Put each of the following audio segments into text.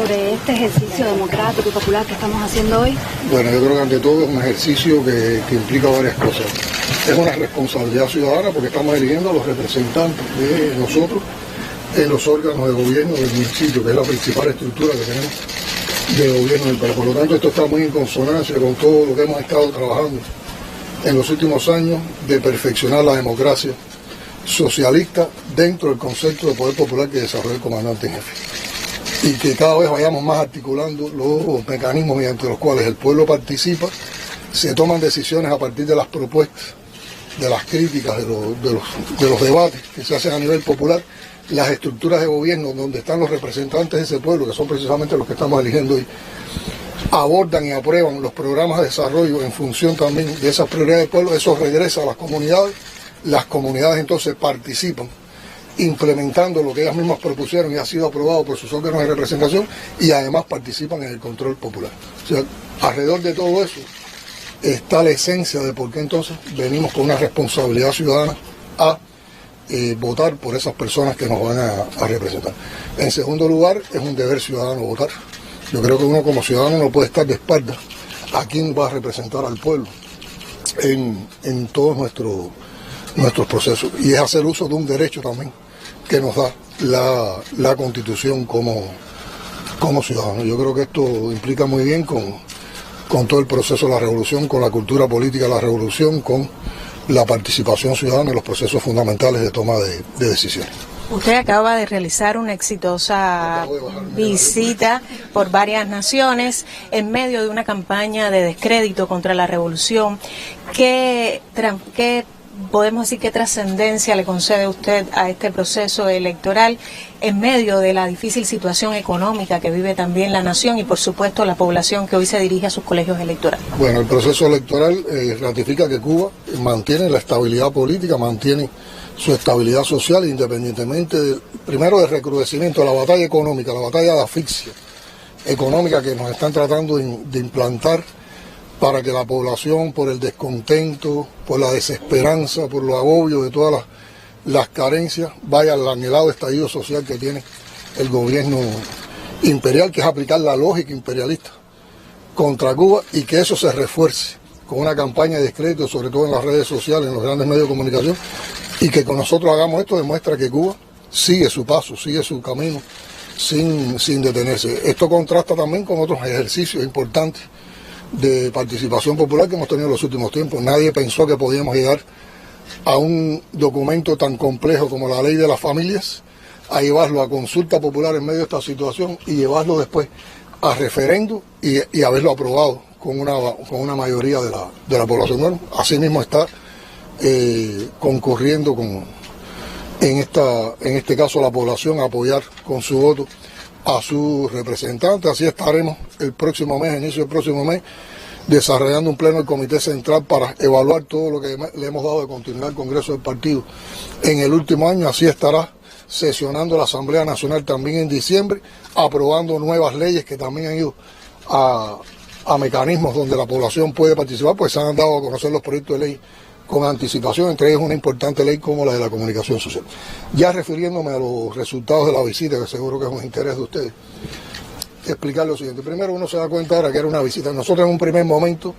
sobre este ejercicio democrático y popular que estamos haciendo hoy? Bueno, yo creo que ante todo es un ejercicio que implica varias cosas. Es una responsabilidad ciudadana porque estamos eligiendo a los representantes de nosotros en los órganos de gobierno del municipio, que es la principal estructura que tenemos de gobierno del país. Por lo tanto, esto está muy en consonancia con todo lo que hemos estado trabajando en los últimos años de perfeccionar la democracia socialista dentro del concepto de poder popular que desarrolla el comandante en jefe. Y que cada vez vayamos más articulando los mecanismos mediante los cuales el pueblo participa, se toman decisiones a partir de las propuestas, de las críticas, de los debates que se hacen a nivel popular, las estructuras de gobierno donde están los representantes de ese pueblo, que son precisamente los que estamos eligiendo hoy, abordan y aprueban los programas de desarrollo en función también de esas prioridades del pueblo. Eso regresa a las comunidades entonces participan implementando lo que ellas mismas propusieron y ha sido aprobado por sus órganos de representación, y además participan en el control popular. O sea, alrededor de todo eso está la esencia de por qué entonces venimos con una responsabilidad ciudadana a votar por esas personas que nos van a representar. En segundo lugar, es un deber ciudadano votar. Yo creo que uno como ciudadano no puede estar de espaldas a quién va a representar al pueblo en todos nuestros procesos. Y es hacer uso de un derecho también que nos da la Constitución como ciudadanos. Yo creo que esto implica muy bien con todo el proceso de la revolución, con la cultura política de la revolución, con la participación ciudadana en los procesos fundamentales de toma de decisiones. Usted acaba de realizar una exitosa visita por varias naciones en medio de una campaña de descrédito contra la revolución. ¿Qué podemos decir qué trascendencia le concede usted a este proceso electoral en medio de la difícil situación económica que vive también la nación y por supuesto la población que hoy se dirige a sus colegios electorales? Bueno, el proceso electoral ratifica que Cuba mantiene la estabilidad política, mantiene su estabilidad social, independientemente primero del recrudecimiento de la batalla económica, la batalla de asfixia económica que nos están tratando de implantar para que la población, por el descontento, por la desesperanza, por los agobios de todas las carencias, vaya al anhelado estallido social que tiene el gobierno imperial, que es aplicar la lógica imperialista contra Cuba, y que eso se refuerce con una campaña de descrédito, sobre todo en las redes sociales, en los grandes medios de comunicación, y que con nosotros hagamos esto demuestra que Cuba sigue su paso, sigue su camino sin detenerse. Esto contrasta también con otros ejercicios importantes de participación popular que hemos tenido en los últimos tiempos. Nadie pensó que podíamos llegar a un documento tan complejo como la ley de las familias, a llevarlo a consulta popular en medio de esta situación y llevarlo después a referendo y haberlo aprobado con una mayoría de la población. Bueno, así mismo está concurriendo en este caso la población a apoyar con su voto a sus representantes. Así estaremos el próximo mes, inicio del próximo mes, desarrollando un pleno del Comité Central para evaluar todo lo que le hemos dado de continuidad al Congreso del Partido en el último año. Así estará sesionando la Asamblea Nacional también en diciembre, aprobando nuevas leyes que también han ido a mecanismos donde la población puede participar, pues se han dado a conocer los proyectos de ley con anticipación, entre ellos una importante ley como la de la comunicación social. Ya refiriéndome a los resultados de la visita, que seguro que es un interés de ustedes, explicar lo siguiente. Primero, uno se da cuenta ahora que era una visita. Nosotros en un primer momento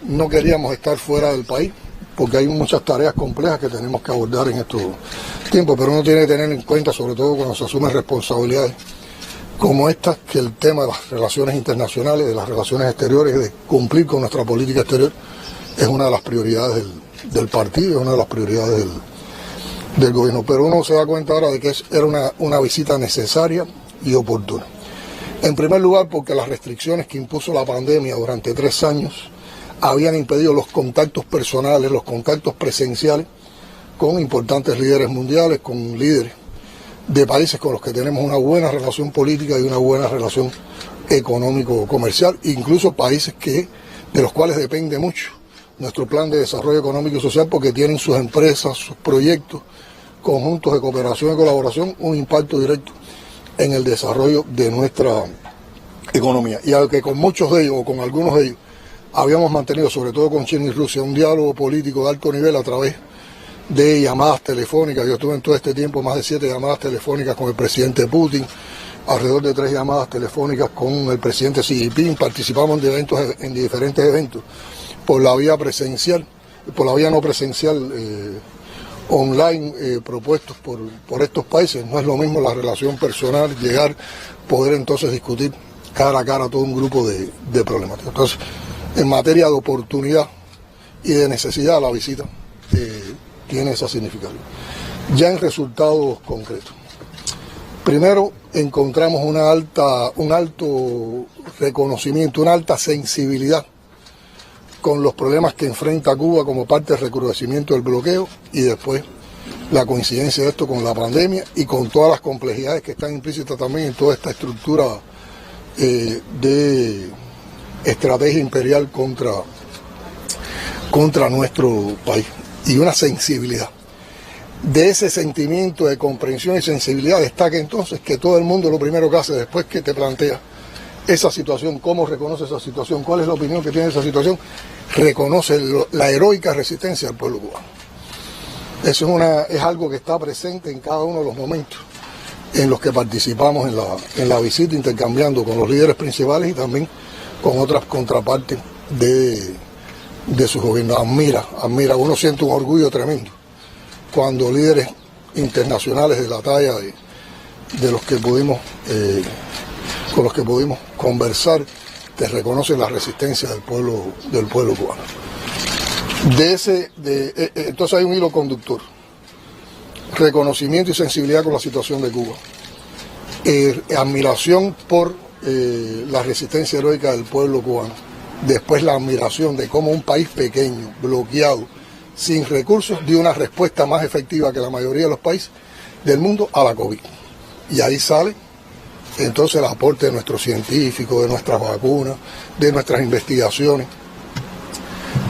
no queríamos estar fuera del país, porque hay muchas tareas complejas que tenemos que abordar en estos tiempos, pero uno tiene que tener en cuenta, sobre todo cuando se asumen responsabilidades como estas, que el tema de las relaciones internacionales, de las relaciones exteriores, de cumplir con nuestra política exterior, es una de las prioridades del partido, es una de las prioridades del gobierno. Pero uno se da cuenta ahora de que era una visita necesaria y oportuna. En primer lugar, porque las restricciones que impuso la pandemia durante 3 años habían impedido los contactos personales, los contactos presenciales con importantes líderes mundiales, con líderes de países con los que tenemos una buena relación política y una buena relación económico-comercial, incluso países de los cuales depende mucho nuestro plan de desarrollo económico y social, porque tienen sus empresas, sus proyectos, conjuntos de cooperación y colaboración, un impacto directo en el desarrollo de nuestra economía. Y aunque con muchos de ellos, o con algunos de ellos, habíamos mantenido, sobre todo con China y Rusia, un diálogo político de alto nivel a través de llamadas telefónicas. Yo estuve en todo este tiempo más de 7 llamadas telefónicas con el presidente Putin, alrededor de 3 llamadas telefónicas con el presidente Xi Jinping, participamos en diferentes eventos por la vía presencial, por la vía no presencial, online, propuestos por estos países. No es lo mismo la relación personal, llegar, poder entonces discutir cara a cara todo un grupo de problemáticas. Entonces, en materia de oportunidad y de necesidad, la visita tiene esa significación. Ya en resultados concretos. Primero, encontramos un alto reconocimiento, una alta sensibilidad con los problemas que enfrenta Cuba como parte del recrudecimiento del bloqueo y después la coincidencia de esto con la pandemia y con todas las complejidades que están implícitas también en toda esta estructura de estrategia imperial contra nuestro país, y una sensibilidad. De ese sentimiento de comprensión y sensibilidad destaca entonces que todo el mundo lo primero que hace después que te plantea esa situación, cómo reconoce esa situación, cuál es la opinión que tiene de esa situación, reconoce la heroica resistencia del pueblo cubano. Eso es algo que está presente en cada uno de los momentos en los que participamos en la visita, intercambiando con los líderes principales y también con otras contrapartes de sus gobiernos. Admira, uno siente un orgullo tremendo cuando líderes internacionales de la talla de los que pudimos con los que pudimos conversar te reconocen la resistencia del pueblo cubano. Entonces hay un hilo conductor: reconocimiento y sensibilidad con la situación de Cuba, admiración por la resistencia heroica del pueblo cubano, después la admiración de cómo un país pequeño, bloqueado, sin recursos, dio una respuesta más efectiva que la mayoría de los países del mundo a la COVID. Y ahí sale entonces el aporte de nuestros científicos, de nuestras vacunas, de nuestras investigaciones,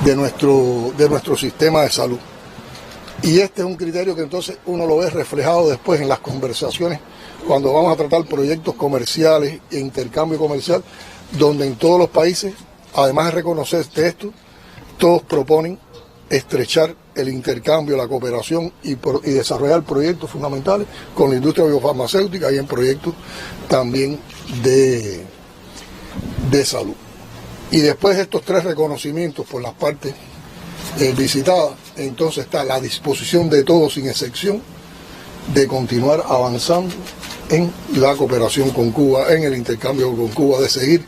de nuestro sistema de salud. Y este es un criterio que entonces uno lo ve reflejado después en las conversaciones cuando vamos a tratar proyectos comerciales e intercambio comercial, donde en todos los países, además de reconocer esto, todos proponen estrechar el intercambio, la cooperación y desarrollar proyectos fundamentales con la industria biofarmacéutica y en proyectos también de salud. Y después de estos 3 reconocimientos por las partes visitadas, entonces está la disposición de todos sin excepción de continuar avanzando en la cooperación con Cuba, en el intercambio con Cuba, de seguir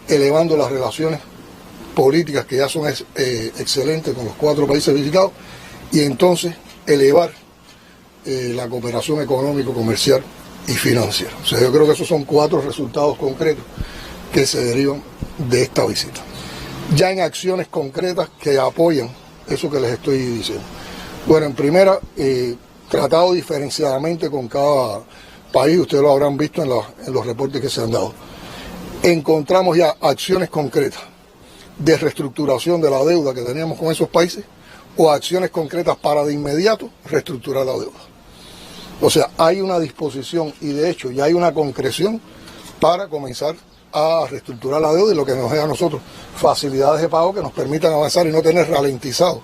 elevando las relaciones políticas que ya son excelentes con los 4 países visitados, y entonces elevar la cooperación económico, comercial y financiera. O sea, yo creo que esos son 4 resultados concretos que se derivan de esta visita. Ya en acciones concretas que apoyan eso que les estoy diciendo. Bueno, en primera, tratado diferenciadamente con cada país, ustedes lo habrán visto en los reportes que se han dado. Encontramos ya acciones concretas de reestructuración de la deuda que teníamos con esos países, o acciones concretas para de inmediato reestructurar la deuda. O sea, hay una disposición y de hecho ya hay una concreción para comenzar a reestructurar la deuda, y lo que nos da a nosotros facilidades de pago que nos permitan avanzar y no tener ralentizado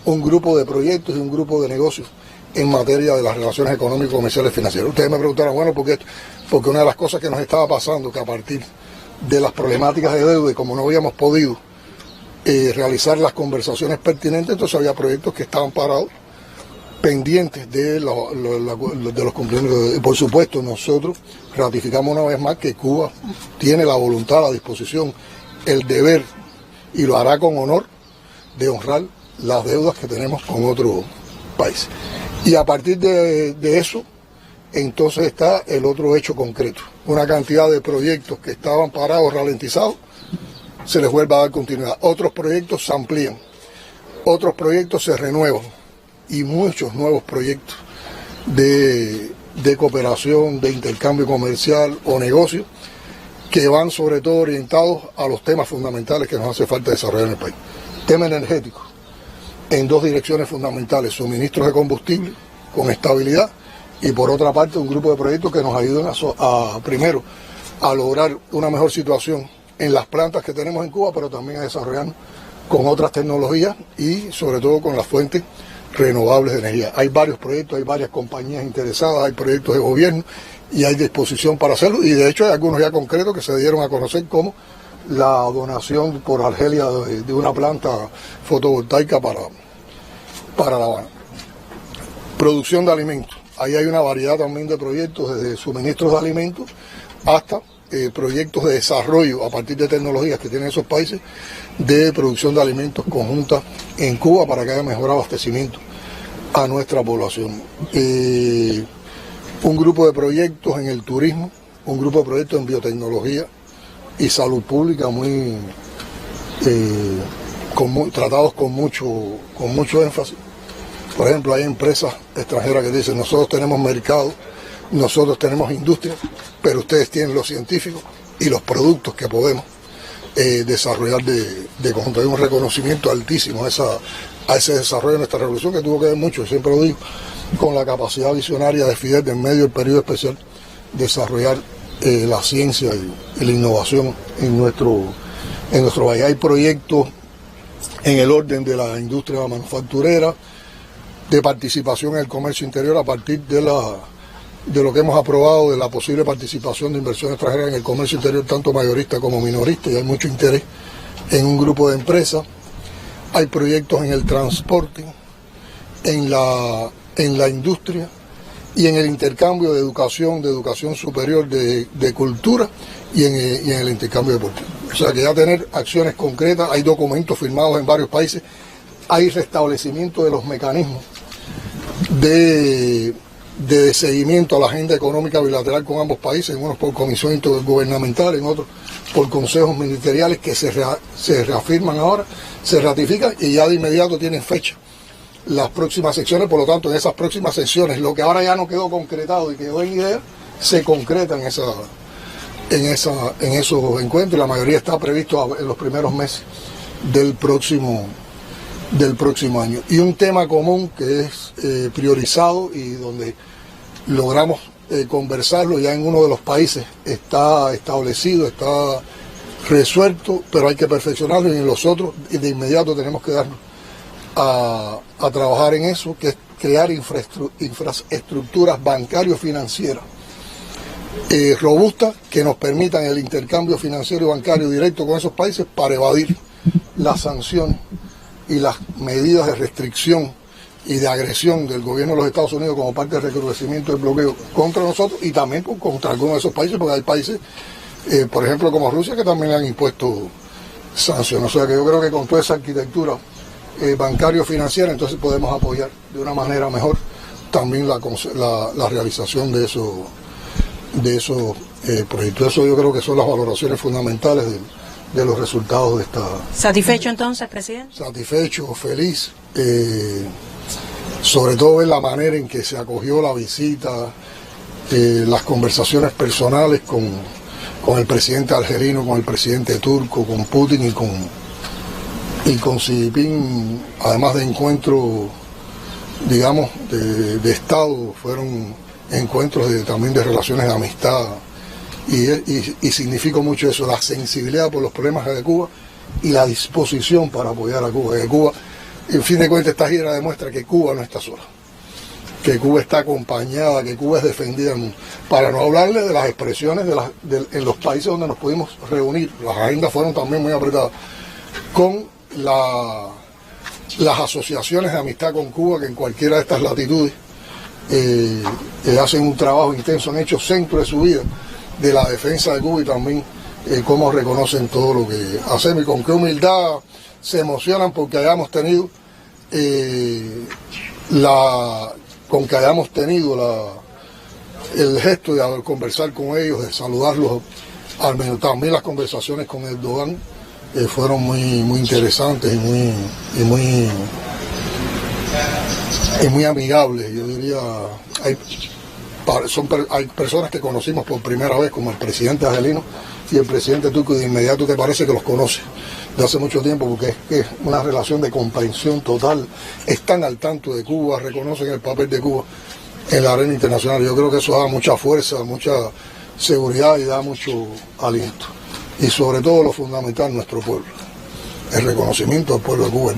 un grupo de proyectos y un grupo de negocios en materia de las relaciones económicas, comerciales y financieras. Ustedes me preguntaron, bueno, ¿por qué esto? Porque una de las cosas que nos estaba pasando, que a partir de las problemáticas de deuda y como no habíamos podido realizar las conversaciones pertinentes, entonces había proyectos que estaban parados, pendientes de los cumplimientos. Por supuesto, nosotros ratificamos una vez más que Cuba tiene la voluntad, la disposición, el deber, y lo hará con honor, de honrar las deudas que tenemos con otros países. Y a partir de eso, entonces está el otro hecho concreto. Una cantidad de proyectos que estaban parados, ralentizados, se les vuelve a dar continuidad. Otros proyectos se amplían, otros proyectos se renuevan, y muchos nuevos proyectos de cooperación, de intercambio comercial o negocio, que van sobre todo orientados a los temas fundamentales que nos hace falta desarrollar en el país. Tema energético, en 2 direcciones fundamentales: suministros de combustible con estabilidad, y por otra parte un grupo de proyectos que nos ayuden primero a lograr una mejor situación en las plantas que tenemos en Cuba, pero también a desarrollar con otras tecnologías y sobre todo con las fuentes renovables de energía. Hay varios proyectos, hay varias compañías interesadas, hay proyectos de gobierno y hay disposición para hacerlo, y de hecho hay algunos ya concretos que se dieron a conocer, como la donación por Argelia de una planta fotovoltaica para La Habana. Producción de alimentos. Ahí hay una variedad también de proyectos, desde suministros de alimentos hasta proyectos de desarrollo a partir de tecnologías que tienen esos países de producción de alimentos conjunta en Cuba para que haya mejor abastecimiento a nuestra población. Un grupo de proyectos en el turismo, un grupo de proyectos en biotecnología y salud pública tratados con mucho énfasis. Por ejemplo, hay empresas extranjeras que dicen: nosotros tenemos mercado, nosotros tenemos industria, pero ustedes tienen los científicos y los productos que podemos desarrollar de conjunto. Hay un reconocimiento altísimo a ese desarrollo de nuestra revolución, que tuvo que ver mucho, siempre lo digo, con la capacidad visionaria de Fidel, en medio del periodo especial, desarrollar la ciencia y la innovación en nuestro país. Hay proyectos en el orden de la industria manufacturera, de participación en el comercio interior a partir de lo que hemos aprobado de la posible participación de inversión extranjera en el comercio interior, tanto mayorista como minorista, y hay mucho interés en un grupo de empresas. Hay proyectos en el transporte, en la industria y en el intercambio de educación superior, de cultura y en el intercambio deportivo. O sea que ya tener acciones concretas, hay documentos firmados en varios países, hay restablecimiento de los mecanismos de seguimiento a la agenda económica bilateral con ambos países, en unos por comisión intergubernamental, en otros por consejos ministeriales que se reafirman ahora, se ratifican y ya de inmediato tienen fecha las próximas secciones. Por lo tanto, en esas próximas secciones, lo que ahora ya no quedó concretado y quedó en idea, se concreta en esos encuentros. La mayoría está previsto en los primeros meses del próximo año. Y un tema común que es priorizado y donde logramos conversarlo ya en uno de los países, está establecido, está resuelto, pero hay que perfeccionarlo, y en los otros de inmediato tenemos que darnos a trabajar en eso, que es crear infraestructuras bancario-financieras robustas que nos permitan el intercambio financiero y bancario directo con esos países para evadir las sanciones y las medidas de restricción y de agresión del gobierno de los Estados Unidos como parte del recrudecimiento del bloqueo contra nosotros y también contra algunos de esos países, porque hay países, por ejemplo como Rusia, que también le han impuesto sanciones. O sea que yo creo que con toda esa arquitectura bancario-financiera, entonces podemos apoyar de una manera mejor también la realización de esos proyectos. Eso yo creo que son las valoraciones fundamentales de los resultados de esta... ¿Satisfecho entonces, presidente? Satisfecho, feliz, sobre todo en la manera en que se acogió la visita, las conversaciones personales con el presidente algerino, con el presidente turco, con Putin y con Xi Jinping, además de encuentros, digamos, de Estado, fueron encuentros también de relaciones de amistad. Y significó mucho eso, la sensibilidad por los problemas de Cuba y la disposición para apoyar a Cuba. Que Cuba, en fin de cuentas, esta gira demuestra que Cuba no está sola, que Cuba está acompañada, que Cuba es defendida en el mundo. Para no hablarle de las expresiones en los países donde nos pudimos reunir, las agendas fueron también muy apretadas, con las asociaciones de amistad con Cuba, que en cualquiera de estas latitudes hacen un trabajo intenso, han hecho centro de su vida de la defensa de Cuba, y también cómo reconocen todo lo que hacemos y con qué humildad se emocionan porque hayamos tenido el gesto de conversar con ellos, de saludarlos, al menos. También las conversaciones con Erdogan fueron muy interesantes y muy amigables. Yo diría, hay personas que conocimos por primera vez, como el presidente argelino y el presidente turco, y de inmediato te parece que los conoces de hace mucho tiempo, porque es una relación de comprensión total, están al tanto de Cuba, reconocen el papel de Cuba en la arena internacional. Yo creo que eso da mucha fuerza, mucha seguridad y da mucho aliento. Y sobre todo lo fundamental, nuestro pueblo, el reconocimiento del pueblo de Cuba,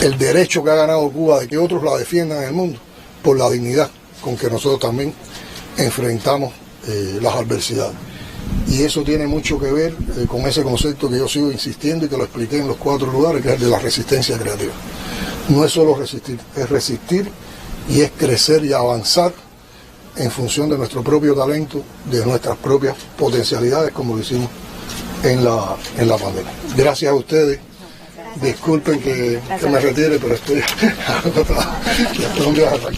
el derecho que ha ganado Cuba de que otros la defiendan en el mundo, por la dignidad con que nosotros también enfrentamos las adversidades. Y eso tiene mucho que ver con ese concepto que yo sigo insistiendo y que lo expliqué en los 4 lugares, que es el de la resistencia creativa. No es solo resistir, es resistir y es crecer y avanzar en función de nuestro propio talento, de nuestras propias potencialidades, como lo hicimos en la pandemia. Gracias a ustedes. Disculpen que me retire, pero estoy agotado.